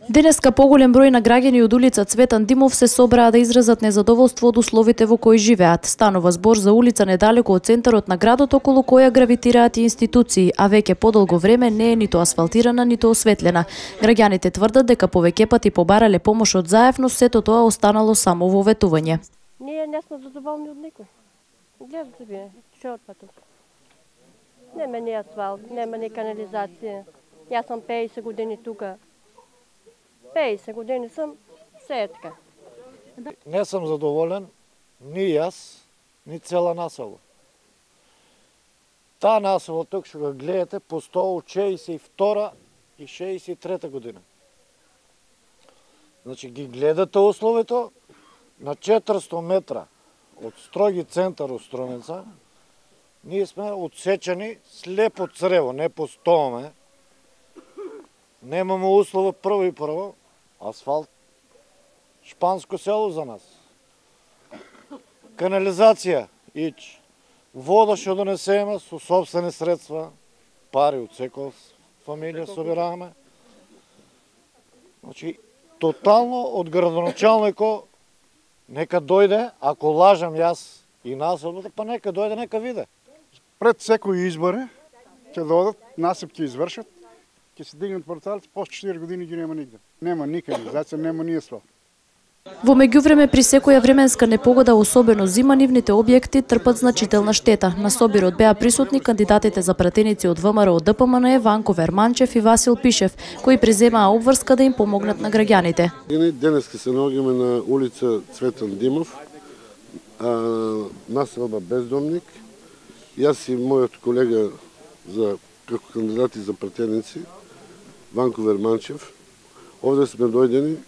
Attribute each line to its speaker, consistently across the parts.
Speaker 1: Денеска поголем број на граѓани од улица Цветан Димов се собраа да изразат незадоволство од условите во кои живеат. Станува збор за улица недалеку од центарот на градот, околу која гравитираат и институции, а веќе подолго време не е ниту асфалтирана, ниту осветлена. Граѓаните тврдат дека повеќе пати побарале помош од ЗАЕФ, но сето тоа останало само во ветување.
Speaker 2: Ние не сме задоволни од никој. Гледате ви, чорпато. Нема ни асфалт, нема ни канализација. Јас сум 50 години тука. 50 години сум, се е така.
Speaker 3: Не сум задоволен, ни јас, ни цела населба. Таа населба тук што го гледате постои од 62 и 63 година. Значи ги гледате условето на 400 метра од строги центар од Струмица. Ние сме отсечени слепо црево, не постојаме. Немаме услови прво, асфалт, шпанско село за нас. Канализација, ич. Вода што донесеме со собствени средства, пари од секоја фамилија собираме. Значи, тотално од градоначалникот нека дојде, ако лажам јас и населбата, па нека дојде, нека виде.
Speaker 4: Пред секои избори ќе додат, насип ќе извршат, ќе се дигнат порталите, после 4 години ги нема нигде. Нема никаде, заци нема ни асфалт.
Speaker 1: Во меѓувреме, при секоја временска непогода, особено зима, нивните објекти трпат значителна штета. На собирот беа присутни кандидатите за пратеници од ВМРО од ДПМН, Ванко Верманчев и Васил Пишев, кои преземаа обврска да им помогнат на граѓаните.
Speaker 5: Денеска се наоѓаме на улица Цветан Димов, населба Бездомник. Јас и мојот колега како кандидати за пратеници, Ванко Верманчев, овде сме дојдени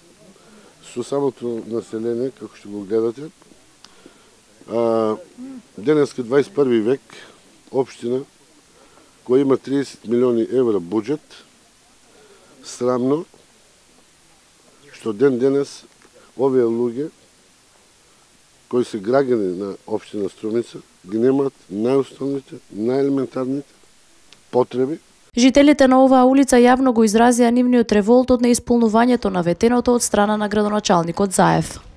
Speaker 5: со самото население, како што го гледате. Денеска 21 век, општина која има 30 милиони евра буџет, срамно, што денес овие луѓе, кои се граѓани на општина Струмица, ги немаат најосновните, најелементарните потреби.
Speaker 1: Жителите на оваа улица јавно го изразија нивниот револт од неисполнувањето на ветеното од страна на градоначалникот ЗАЕФ.